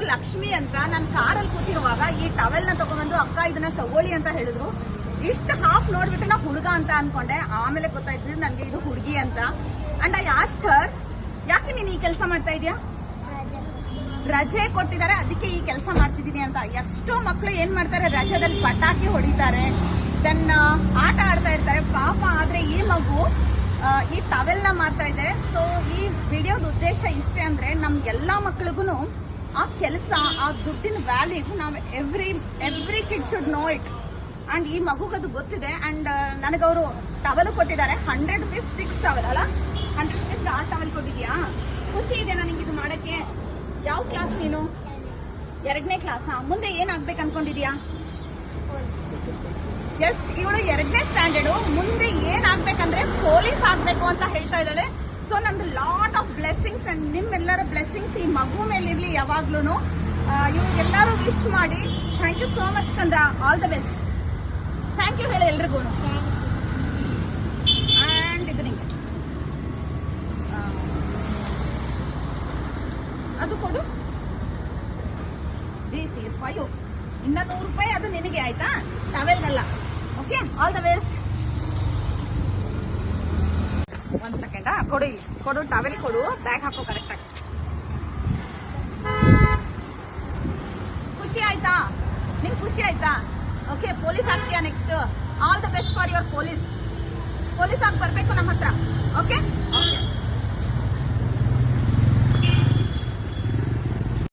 ಹೆಸರು ಲಕ್ಷ್ಮಿ ಅಂತ. ನಾನು ಕಾರಲ್ಲಿ ಕೂತಿರುವಾಗ ಈ ಟವೆಲ್ ನ ತಗೊಂಡ್ಬಂದು ಅಕ್ಕ ಇದನ್ನ ತಗೊಳ್ಳಿ ಅಂತ ಹೇಳಿದ್ರು. ಇಷ್ಟು ಹಾಫ್ ನೋಡ್ಬಿಟ್ಟು ನಾ ಹುಡುಗ ಅಂತ ಅನ್ಕೊಂಡೆ. ಆಮೇಲೆ ಗೊತ್ತಾಯ್ತು ನನ್ಗೆ ಇದು ಹುಡುಗಿ ಅಂತ. ಅಂಡ್ ಐ ಆಸ್ಕ್ಡ್ ಹರ್, ಯಾಕೆ ನೀನ್ ಈ ಕೆಲಸ ಮಾಡ್ತಾ ಇದೀಯಾ? ರಜೆ ಕೊಟ್ಟಿದ್ದಾರೆ ಅದಕ್ಕೆ ಈ ಕೆಲಸ ಮಾಡ್ತಿದೀನಿ ಅಂತ. ಎಷ್ಟೋ ಮಕ್ಕಳು ಏನ್ ಮಾಡ್ತಾರೆ, ರಜೆದಲ್ಲಿ ಪಟಾಕಿ ಹೊಡಿತಾರೆ, ದೆನ್ ಆಟ ಆಡ್ತಾ ಇರ್ತಾರೆ ಪಾಪ. ಆದ್ರೆ ಈ ಮಗು ಈ ಟವೆಲ್ ನ ಮಾಡ್ತಾ ಇದೆ. ಸೊ ಈ ವಿಡಿಯೋದ ಉದ್ದೇಶ ಇಷ್ಟೇ ಅಂದ್ರೆ ನಮ್ ಎಲ್ಲಾ ಮಕ್ಳಿಗೂ ಆ ಕೆಲಸ, ಆ ದುಡ್ಡಿನ ವ್ಯಾಲ್ಯೂ ನಾವು every kid should know it. And ಈ ಮಗುಗದು ಗೊತ್ತಿದೆ. ಅಂಡ್ ನನಗವರು ಟವೆಲ್ ಕೊಟ್ಟಿದ್ದಾರೆ. 100 rupees 6 ಟವೆಲ್ ಅಲ್ಲ, 100 rupees 6 ಟವೆಲ್ ಕೊಟ್ಟಿದ್ಯಾ? ಖುಷಿ ಇದೆ ನನಗೆ ಇದು ಮಾಡಕ್ಕೆ. ಯಾವ ಕ್ಲಾಸ್ ನೀನು? 2ನೇ ಕ್ಲಾಸಾ? ಮುಂದೆ ಏನಾಗ್ಬೇಕು ಅನ್ಕೊಂಡಿದ್ಯಾ? ಎಸ್, ಇವಳು 2ನೇ ಸ್ಟ್ಯಾಂಡರ್ಡ್. ಮುಂದೆ ಏನಾಗ್ಬೇಕಂದ್ರೆ ಪೊಲೀಸ್ ಆಗ್ಬೇಕು ಅಂತ ಹೇಳ್ತಾ ಇದ್ದಾಳೆ. ಸೊ ನಂದು ಲಾಟ್ ಆಫ್ ಬ್ಲೆಸ್ಸಿಂಗ್ಸ್ ಅಂಡ್ ನಿಮ್ಮೆಲ್ಲರ ಬ್ಲೆಸ್ಸಿಂಗ್ಸ್ ಈ ಮಗು ಮೇಲೆ ಇರ್ಲಿ ಯಾವಾಗ್ಲೂ. ಇವ್ರಿಗೆಲ್ಲರೂ ವಿಶ್ ಮಾಡಿ. ಥ್ಯಾಂಕ್ ಯು ಸೋ ಮಚ್ ಕಂದ, all the best. Thank you ಹೇಳಿ ಎಲ್ರಿಗೂ. ಅಂಡ್ ಇದು ನಿಂಗೆ ಅದು ಕೊಡು. This is for you. ಇನ್ನ 100 ರೂಪಾಯಿ ಅದು ನಿನಗೆ, ಆಯ್ತಾ? ಟವೆಲ್ಗಲ್ಲ. Okay, all the best. ಒಂದ್ ಸೆಕೆಂಡ್ ಕೊಡು, ಇಲ್ಲಿ ಕೊಡು, ಟವೆಲ್ ಕೊಡು, ಬ್ಯಾಗ್ ಹಾಕೋ ಕರೆಕ್ಟ್ ಆಗಿ. ಖುಷಿ ಆಯ್ತಾ? ನಿಂಗೆ ಖುಷಿ ಆಯ್ತಾ? ಓಕೆ, ಪೊಲೀಸ್ ಆಗ್ತೀಯಾ next? All the best for your police ಆಗಿ ಬರ್ಬೇಕು ನಮ್ಮ ಹತ್ರ. ಓಕೆ.